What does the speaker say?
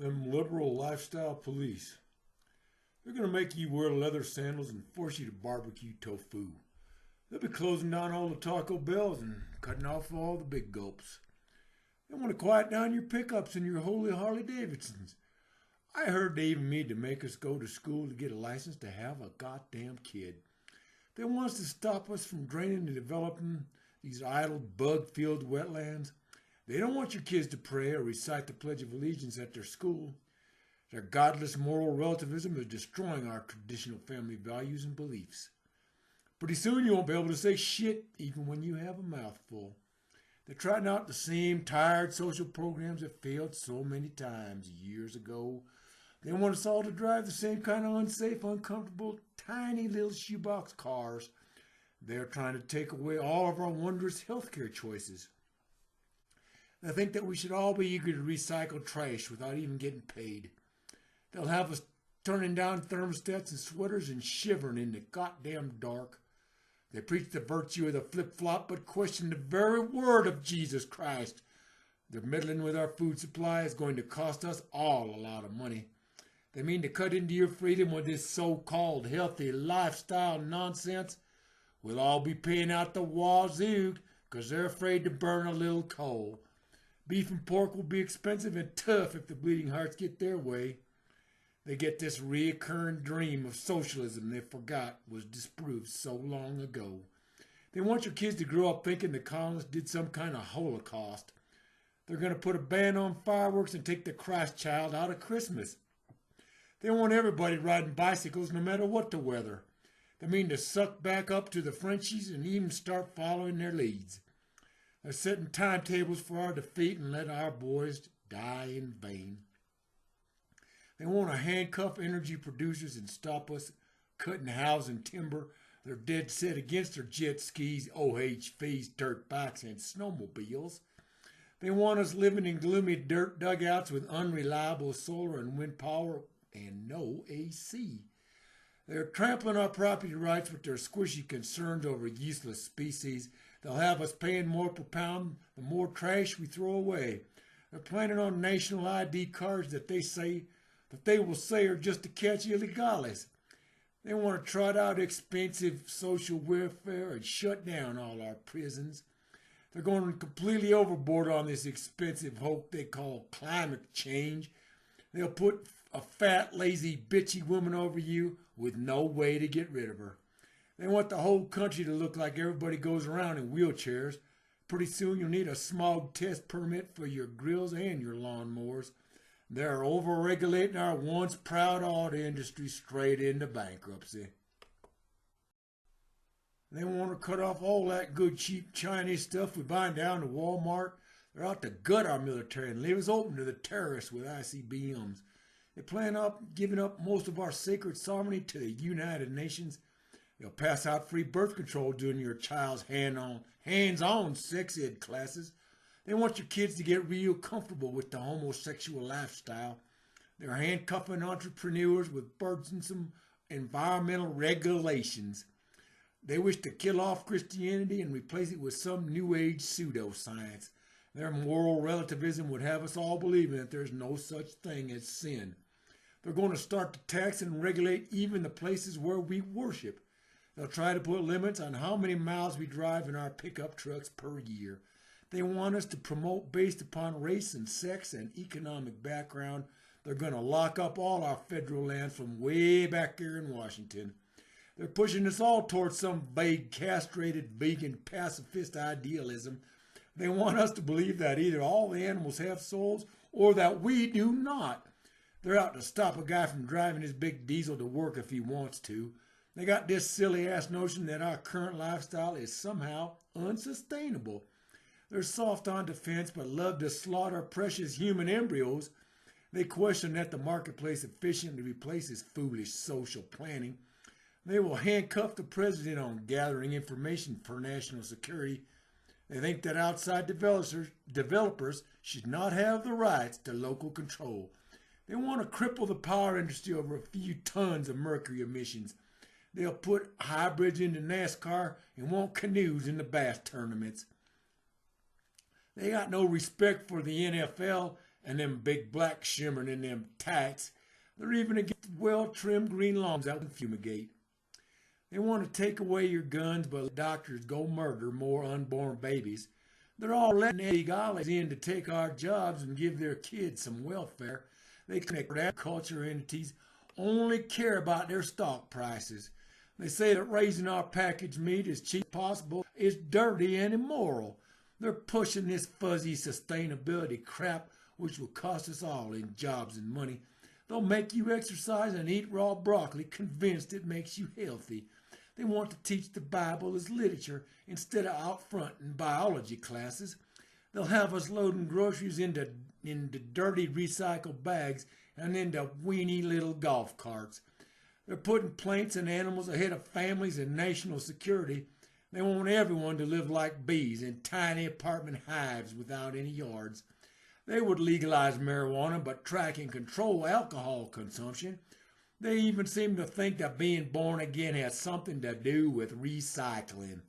Them liberal lifestyle police. They're going to make you wear leather sandals and force you to barbecue tofu. They'll be closing down all the Taco Bells and cutting off all the Big Gulps. They want to quiet down your pickups and your holy Harley-Davidsons. I heard they even need to make us go to school to get a license to have a goddamn kid. They want us to stop us from draining and developing these idle, bug-filled wetlands. They don't want your kids to pray or recite the Pledge of Allegiance at their school. Their godless moral relativism is destroying our traditional family values and beliefs. Pretty soon you won't be able to say shit even when you have a mouthful. They're trying out the same tired social programs that failed so many times years ago. They want us all to drive the same kind of unsafe, uncomfortable, tiny little shoebox cars. They're trying to take away all of our wondrous healthcare choices. They think that we should all be eager to recycle trash without even getting paid. They'll have us turning down thermostats and sweaters and shivering in the goddamn dark. They preach the virtue of the flip-flop but question the very word of Jesus Christ. Their meddling with our food supply is going to cost us all a lot of money. They mean to cut into your freedom with this so-called healthy lifestyle nonsense. We'll all be paying out the wazoo because they're afraid to burn a little coal. Beef and pork will be expensive and tough if the bleeding hearts get their way. They get this reoccurring dream of socialism they forgot was disproved so long ago. They want your kids to grow up thinking the colonists did some kind of Holocaust. They're going to put a ban on fireworks and take the Christ child out of Christmas. They want everybody riding bicycles no matter what the weather. They mean to suck back up to the Frenchies and even start following their leads. They're setting timetables for our defeat and let our boys die in vain. They want to handcuff energy producers and stop us cutting housing timber. They're dead set against their jet skis, OHVs, dirt bikes, and snowmobiles. They want us living in gloomy dirt dugouts with unreliable solar and wind power and no AC. They're trampling our property rights with their squishy concerns over useless species. They'll have us paying more per pound the more trash we throw away. They're planning on national ID cards that they will say are just to catch illegales. They want to trot out expensive social welfare and shut down all our prisons. They're going completely overboard on this expensive hoax they call climate change. They'll put a fat, lazy, bitchy woman over you with no way to get rid of her. They want the whole country to look like everybody goes around in wheelchairs. Pretty soon you'll need a smog test permit for your grills and your lawnmowers. They're overregulating our once proud auto industry straight into bankruptcy. They want to cut off all that good cheap Chinese stuff we buy down to Walmart. They're out to gut our military and leave us open to the terrorists with ICBMs. They plan on giving up most of our sacred sovereignty to the United Nations. They'll pass out free birth control during your child's hands-on sex ed classes. They want your kids to get real comfortable with the homosexual lifestyle. They're handcuffing entrepreneurs with burdensome environmental regulations. They wish to kill off Christianity and replace it with some new age pseudoscience. Their moral relativism would have us all believing that there's no such thing as sin. They're going to start to tax and regulate even the places where we worship. They'll try to put limits on how many miles we drive in our pickup trucks per year. They want us to promote based upon race and sex and economic background. They're going to lock up all our federal lands from way back here in Washington. They're pushing us all towards some vague, castrated, vegan, pacifist idealism. They want us to believe that either all the animals have souls or that we do not. They're out to stop a guy from driving his big diesel to work if he wants to. They got this silly-ass notion that our current lifestyle is somehow unsustainable. They're soft on defense but love to slaughter precious human embryos. They question that the marketplace efficiently replaces foolish social planning. They will handcuff the president on gathering information for national security. They think that outside developers should not have the rights to local control. They want to cripple the power industry over a few tons of mercury emissions. They'll put hybrids into NASCAR and want canoes in the bass tournaments. They got no respect for the NFL and them big black shimmering in them tights. They're even against well-trimmed green lawns out in fumigate. They want to take away your guns, but doctors go murder more unborn babies. They're all letting Big Gulps in to take our jobs and give their kids some welfare. They connect agriculture entities only care about their stock prices. They say that raising our packaged meat as cheap as possible is dirty and immoral. They're pushing this fuzzy sustainability crap which will cost us all in jobs and money. They'll make you exercise and eat raw broccoli, convinced it makes you healthy. They want to teach the Bible as literature instead of out front in biology classes. They'll have us loading groceries into dirty recycled bags and into weeny little golf carts. They're putting plants and animals ahead of families and national security. They want everyone to live like bees in tiny apartment hives without any yards. They would legalize marijuana but track and control alcohol consumption. They even seem to think that being born again has something to do with recycling.